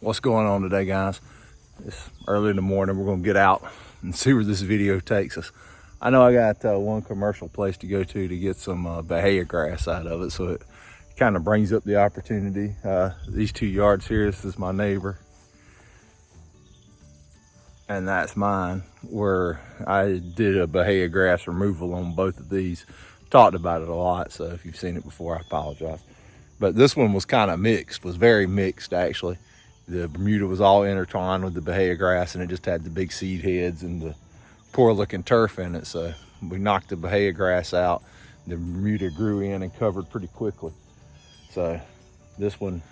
What's going on today, guys? It's early in the morning. We're gonna get out and see where this video takes us. I know I got one commercial place to go to get some Bahiagrass out of it, so it kind of brings up the opportunity. These 2 yards here, this is my neighbor, and that's mine, where I did a Bahiagrass removal on both of these. Talked about it a lot, so if you've seen it before, I apologize. But this one was kind of mixed, was very mixed actually. The Bermuda was all intertwined with the Bahiagrass, and it just had the big seed heads and the poor looking turf in it. So we knocked the Bahiagrass out. The Bermuda grew in and covered pretty quickly. So this one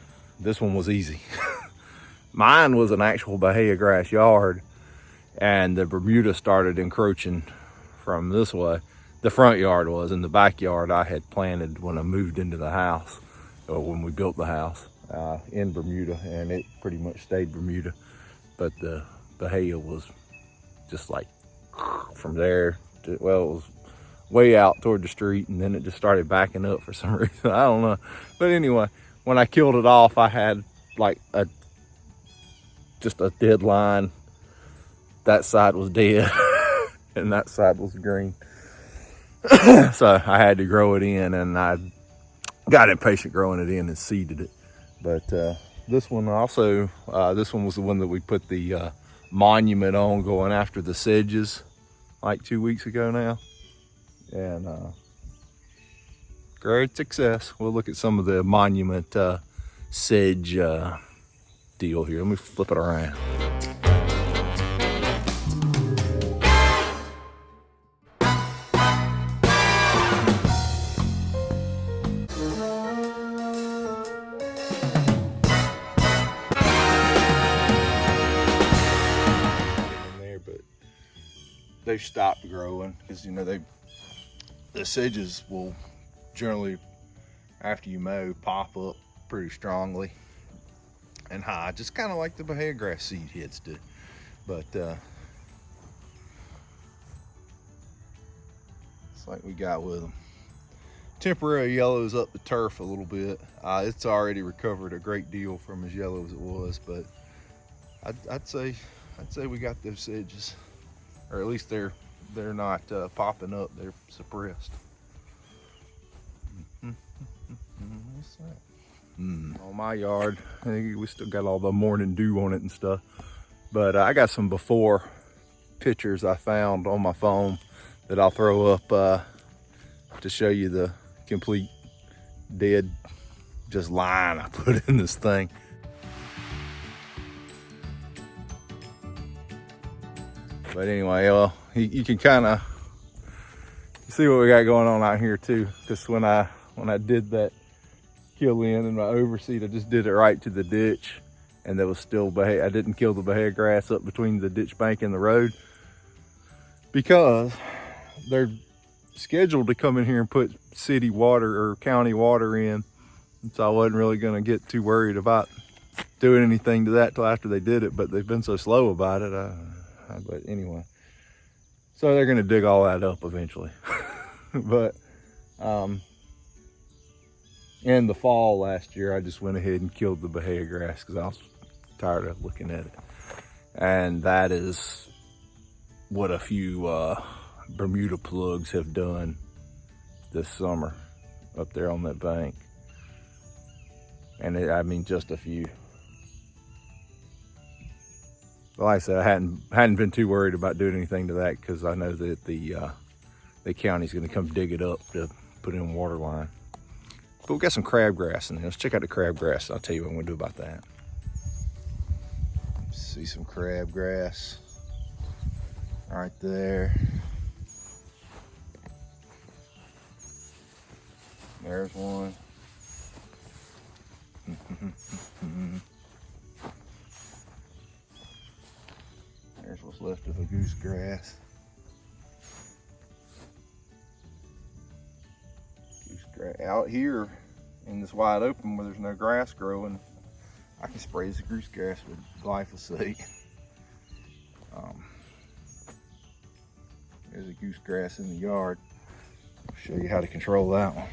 was easy. Mine was an actual Bahiagrass yard, and the Bermuda started encroaching from this way. The front yard was, and the backyard I had planted when I moved into the house, or when we built the house in Bermuda, and it pretty much stayed Bermuda. But the Bahia was just like from there to, well, it was way out toward the street, and then it just started backing up for some reason. I don't know. But anyway, when I killed it off, I had like just a dead line. That side was dead and that side was green. So I had to grow it in, and I got impatient growing it in and seeded it. But this one also, this one was the one that we put the monument on going after the sedges like 2 weeks ago now. And great success. We'll look at some of the monument sedge deal here. Let me flip it around. They've stopped growing because, you know, the sedges will generally, after you mow, pop up pretty strongly and high, just kind of like the Bahiagrass seed heads do. But it's like we got with them. Temporary yellows up the turf a little bit. It's already recovered a great deal from as yellow as it was, but I'd say we got those sedges. Or at least they're not popping up, they're suppressed. What's that? On my yard, I think we still got all the morning dew on it and stuff. But I got some before pictures I found on my phone that I'll throw up to show you the complete dead just line I put in this thing. But anyway, well, you can kind of see what we got going on out here too. Because when I did that kill in my overseed, I just did it right to the ditch, and there was still I didn't kill the Bahiagrass up between the ditch bank and the road, because they're scheduled to come in here and put city water or county water in. And so I wasn't really going to get too worried about doing anything to that till after they did it. But they've been so slow about it. But anyway, so they're gonna dig all that up eventually. But in the fall last year, I just went ahead and killed the Bahiagrass because I was tired of looking at it. And that is what a few Bermuda plugs have done this summer up there on that bank. And I mean just a few. Like I said, I hadn't been too worried about doing anything to that because I know that the county's going to come dig it up to put in a water line. But we got some crabgrass in there. Let's check out the crabgrass. I'll tell you what I'm going to do about that. See some crabgrass right there. There's one. There's what's left of the goose grass. Goose grass out here in this wide open where there's no grass growing. I can spray this goose grass with glyphosate. There's a goose grass in the yard. I'll show you how to control that one.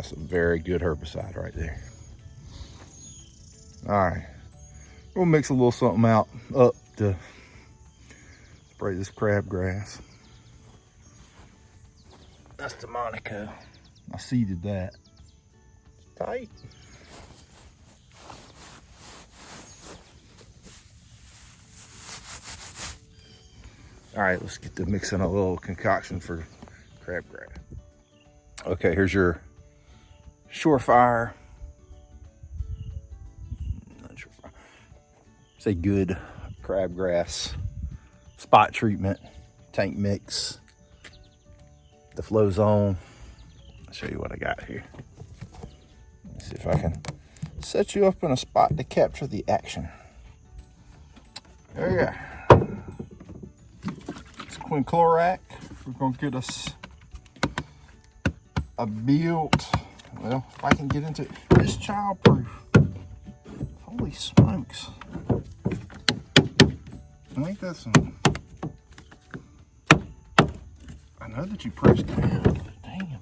That's a very good herbicide right there. All right, we'll mix a little something up to spray this crabgrass. That's the Monaco. I seeded that. It's tight. All right, let's get to mixing a little concoction for crabgrass. Okay, here's your Surefire. Not Surefire. It's a good crabgrass spot treatment tank mix. The flow zone. I'll show you what I got here. Let's see if I can set you up in a spot to capture the action. There you go. Quinclorac. We're gonna get us a built, well, if I can get into it, it's childproof. Holy smokes. Ain't that some, I know that you pressed down, but damn.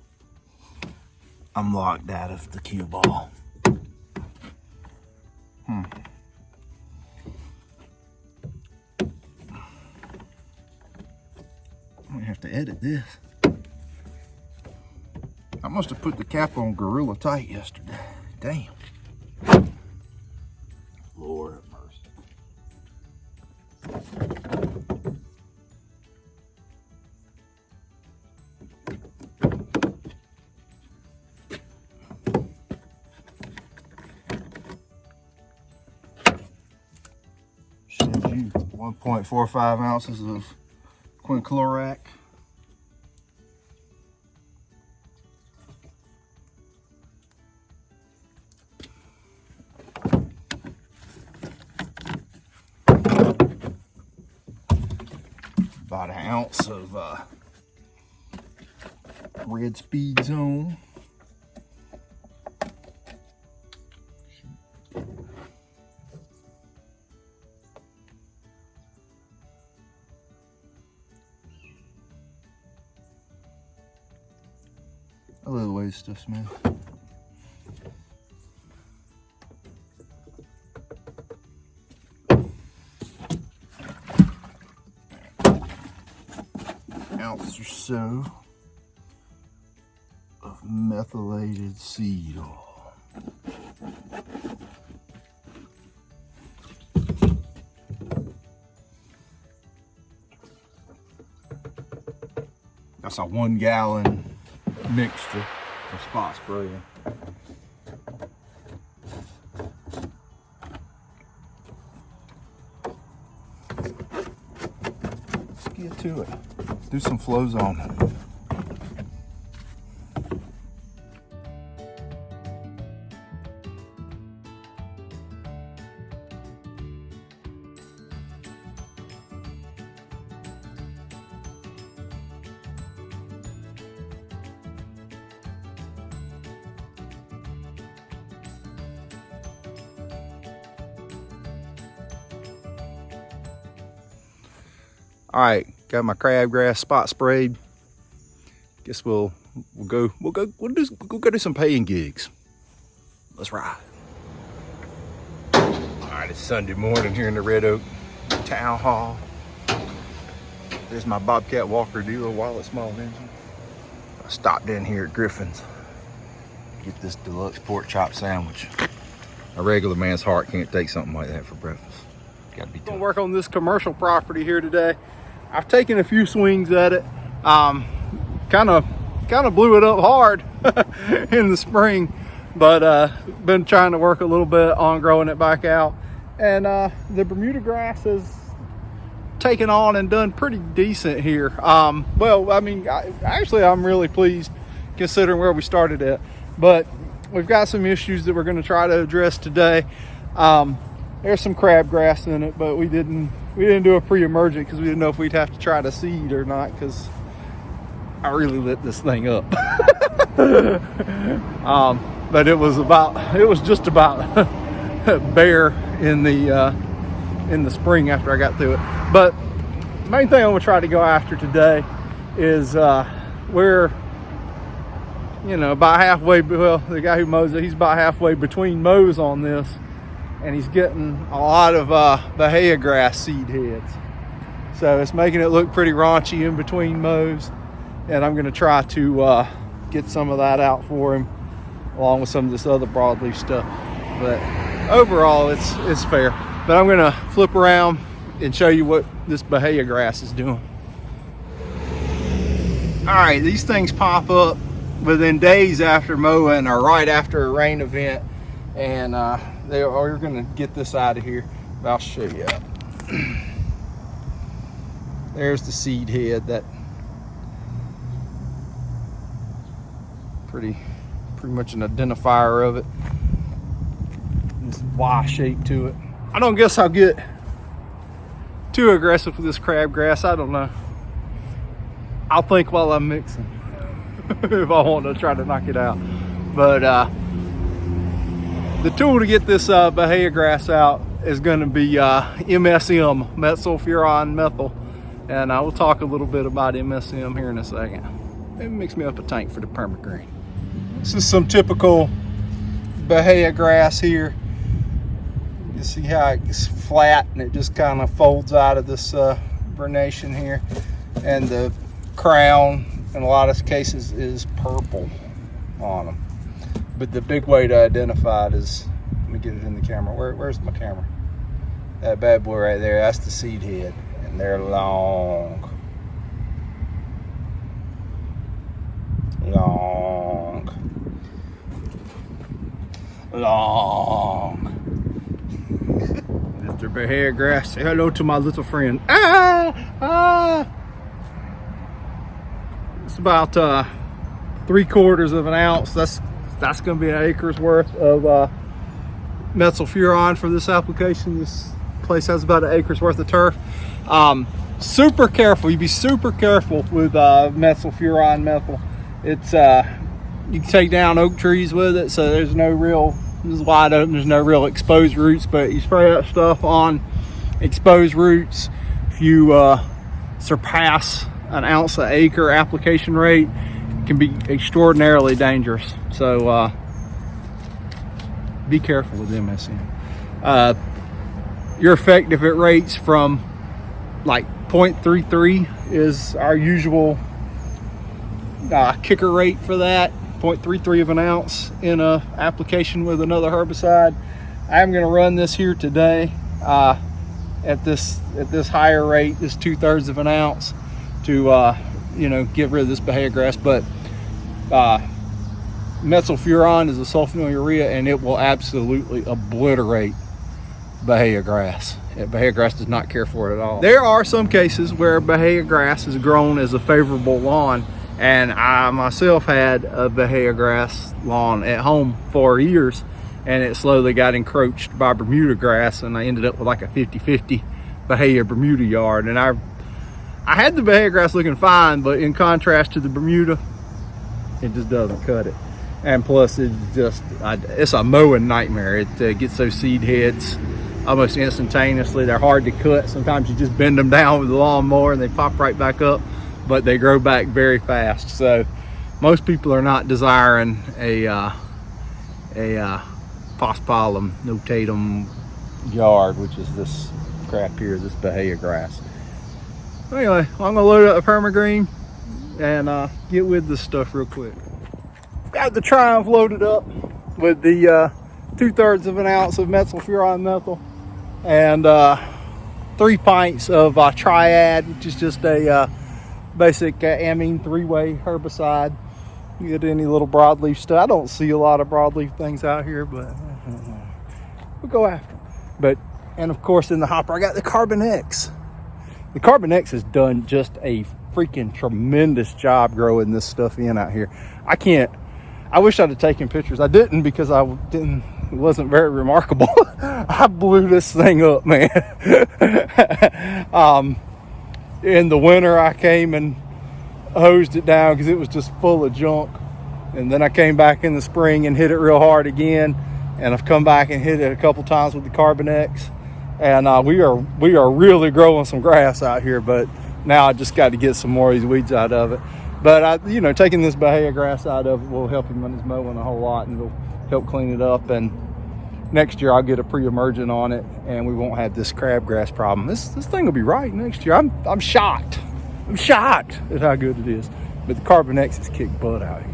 I'm locked out of the cue ball. I'm gonna have to edit this. I must have put the cap on Gorilla Tight yesterday. Damn. Lord have mercy. Send you 1.45 ounces of Quinclorac. About an ounce of Red Speed Zone. I love the way this stuff smells. Ounce or so of methylated seed oil. That's a 1 gallon mixture of spot spraying. Let's get to it. Do some flows on it. All right, got my crabgrass spot sprayed. Guess we'll go do some paying gigs. Let's ride. All right, it's Sunday morning here in the Red Oak Town Hall. There's my Bobcat Walker dealer Wallet Small Engine. I stopped in here at Griffin's. Get this deluxe pork chop sandwich. A regular man's heart can't take something like that for breakfast. Gotta be tough. Gonna work on this commercial property here today. I've taken a few swings at it. Kind of blew it up hard in the spring, but been trying to work a little bit on growing it back out. And the Bermuda grass has taken on and done pretty decent here. Well, I mean, I'm really pleased considering where we started at. But we've got some issues that we're going to try to address today. There's some crabgrass in it, but we didn't do a pre-emergent because we didn't know if we'd have to try to seed or not, because I really lit this thing up. But it was just about bare in the spring after I got through it. But the main thing I'm gonna try to go after today is we're you know, about halfway, well, the guy who mows it, he's about halfway between mows on this, and he's getting a lot of Bahiagrass seed heads. So it's making it look pretty raunchy in between mows, and I'm gonna try to get some of that out for him, along with some of this other broadleaf stuff. But overall, it's fair. But I'm gonna flip around and show you what this Bahiagrass is doing. All right, these things pop up within days after mowing or right after a rain event, and we're gonna get this out of here. I'll show you up. There's the seed head, that pretty much an identifier of it. This Y shape to it. I don't guess I'll get too aggressive with this crabgrass. I don't know. I'll think while I'm mixing if I want to try to knock it out. But the tool to get this Bahiagrass out is going to be MSM, methylfuron methyl, and I will talk a little bit about MSM here in a second. Maybe mix me up a tank for the permagreen. This is some typical Bahiagrass here. You see how it's flat and it just kind of folds out of this vernation here, and the crown in a lot of cases is purple on them. But the big way to identify it is, let me get it in the camera. Where's my camera? That bad boy right there, that's the seed head, and they're long. Mr. Bahiagrass, say hello to my little friend. It's about 3/4 of an ounce. That's going to be an acre's worth of methylfuron for this application. This place has about an acre's worth of turf. Super careful. You be super careful with methylfuron methyl. It's you can take down oak trees with it, so there's wide open, there's no real exposed roots, but you spray that stuff on exposed roots. If you surpass an ounce an acre application rate, it can be extraordinarily dangerous. So be careful with MSM. Your effective at rates from like 0.33 is our usual kicker rate for that. 0.33 of an ounce in a application with another herbicide. I'm going to run this here today at this higher rate, this 2/3 of an ounce, to get rid of this Bahiagrass. But methylfuron is a sulfonylurea, and it will absolutely obliterate Bahiagrass. Bahiagrass does not care for it at all. There are some cases where Bahiagrass is grown as a favorable lawn, and I myself had a Bahiagrass lawn at home for years, and it slowly got encroached by Bermuda grass, and I ended up with like a 50-50 Bahia Bermuda yard. And I had the Bahiagrass looking fine, but in contrast to the Bermuda, it just doesn't cut it. And plus, it's a mowing nightmare. It gets those seed heads almost instantaneously. They're hard to cut. Sometimes you just bend them down with the lawnmower and they pop right back up, but they grow back very fast. So most people are not desiring a Pospalum notatum yard, which is this crap here, this Bahiagrass. Anyway, I'm gonna load up the permagreen and get with this stuff real quick. Got the Triumph loaded up with the 2/3 of an ounce of methylfuron methyl and 3 pints of Triad, which is just a basic amine 3-way herbicide. You get any little broadleaf stuff. I don't see a lot of broadleaf things out here, but we'll go after them. And of course, in the hopper, I got the Carbon X. The Carbon X has done just a freaking tremendous job growing this stuff in out here. I wish I'd have taken pictures. I didn't, because it wasn't very remarkable. I blew this thing up, man. In the winter, I came and hosed it down because it was just full of junk. And then I came back in the spring and hit it real hard again. And I've come back and hit it a couple times with the Carbon X. And we are really growing some grass out here, but now I just got to get some more of these weeds out of it. But you know, taking this Bahiagrass out of it will help him when he's mowing a whole lot, and it'll help clean it up. And next year I'll get a pre-emergent on it, and we won't have this crabgrass problem. This thing will be right next year. I'm shocked. I'm shocked at how good it is. But the Carbon X has kicked butt out here.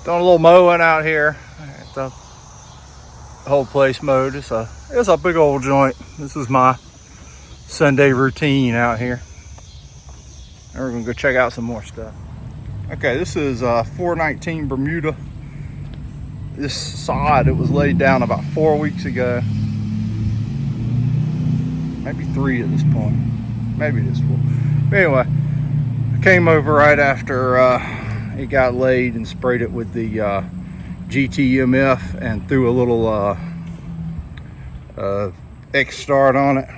Doing a little mowing out here. The whole place mowed. It's a big old joint. This is my Sunday routine out here. And we're gonna go check out some more stuff. Okay, this is 419 Bermuda. This sod, it was laid down about 4 weeks ago. Maybe 3 at this point. Maybe it is 4. But anyway, I came over right after it got laid and sprayed it with the GTMF and threw a little X-Start on it.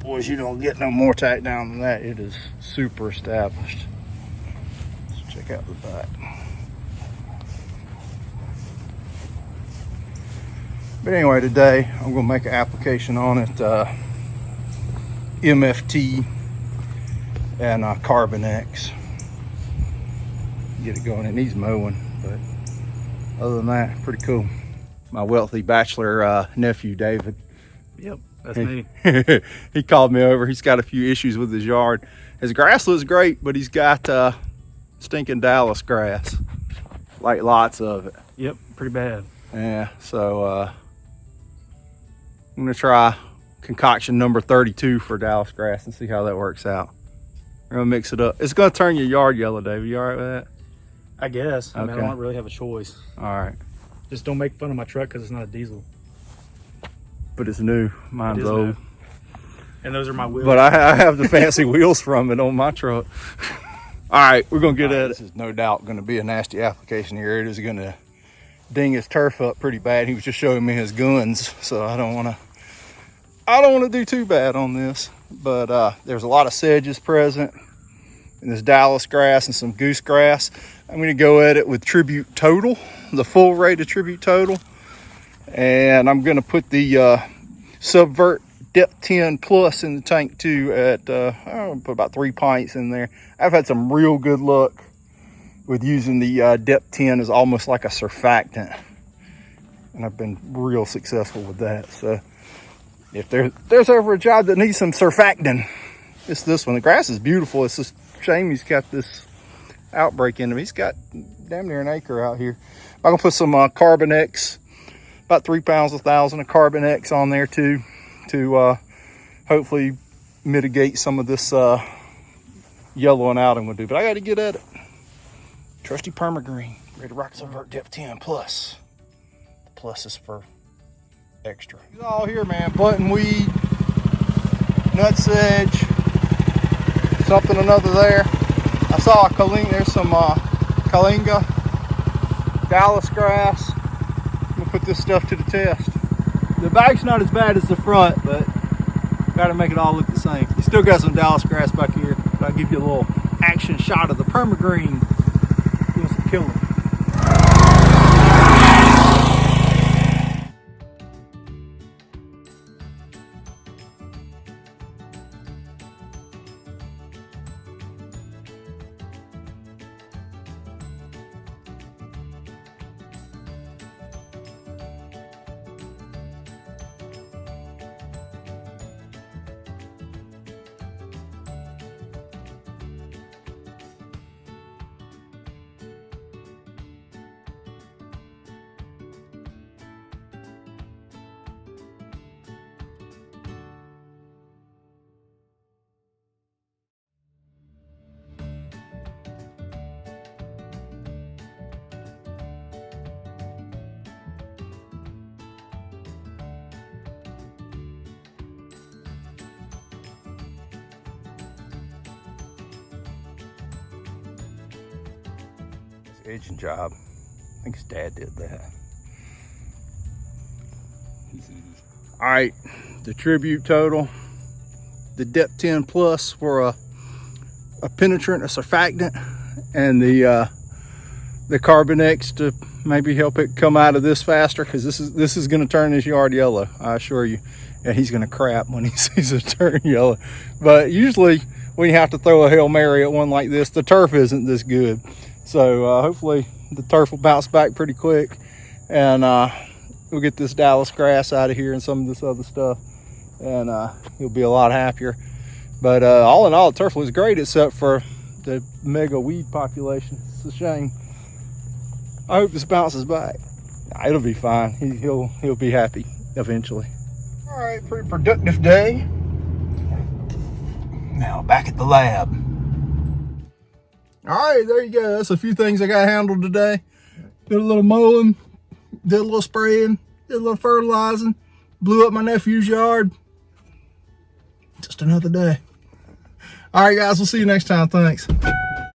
Boys, you don't get no more tack down than that. It is super established. Let's check out the back. But anyway, today I'm gonna make an application on it, MFT and Carbon X. Get it going. It needs mowing, but other than that, pretty cool. My wealthy bachelor nephew, David. Yep, that's me. He called me over. He's got a few issues with his yard. His grass looks great, but he's got stinking Dallas grass, like lots of it. Yep, pretty bad. Yeah, so I'm gonna try concoction number 32 for Dallas grass and see how that works out. We're gonna mix it up. It's gonna turn your yard yellow, David. You all right with that? I guess. I mean, Okay. I don't really have a choice. All right. Just don't make fun of my truck because it's not a diesel. But it's new. Mine's It is old. new. And those are my wheels. But I have the fancy wheels from it on my truck. All right, we're gonna get at it. This is no doubt gonna be a nasty application here. It is gonna ding his turf up pretty bad. He was just showing me his guns, so I don't wanna do too bad on this. But there's a lot of sedges present, and there's Dallas grass and some goose grass. I'm gonna go at it with Tribute Total, the full rated Tribute Total. And I'm gonna put the Subvert Depth 10 Plus in the tank too at, I'll put about 3 pints in there. I've had some real good luck with using the Depth 10 as almost like a surfactant. And I've been real successful with that. So if there's ever a job that needs some surfactant, it's this one. The grass is beautiful. It's just a shame he's got this outbreak in him. He's got damn near an acre out here. I'm gonna put some Carbon X, about 3 pounds, 1,000 of Carbon X on there too, to hopefully mitigate some of this yellowing out I'm gonna do. But I gotta get at it. Trusty Permagreen, ready to rock Subvert Depth 10 Plus. The plus is for extra. He's all here, man. Buttonweed, nutsedge, something another there. I saw a Kalinga. There's some Kalinga, Dallas grass. I'm gonna put this stuff to the test. The back's not as bad as the front, but gotta make it all look the same. You still got some Dallas grass back here. But I'll give you a little action shot of the Permagreen doing some killing. pigeon job. I think his dad did that. All right, the tribute total, the depth 10 plus for a penetrant, a surfactant, and the Carbonex to maybe help it come out of this faster, because this is going to turn this yard yellow, I assure you. And he's going to crap when he sees it turn yellow. But usually when you have to throw a Hail Mary at one like this, the turf isn't this good. So hopefully the turf will bounce back pretty quick, and we'll get this Dallas grass out of here and some of this other stuff, and he'll be a lot happier. But all in all, the turf was great except for the mega weed population. It's a shame. I hope this bounces back. It'll be fine. He'll be happy eventually. All right, pretty productive day. Now back at the lab. All right, there you go. That's a few things I got handled today. Did a little mowing, did a little spraying, did a little fertilizing, blew up my nephew's yard. Just another day. All right, guys, we'll see you next time. Thanks.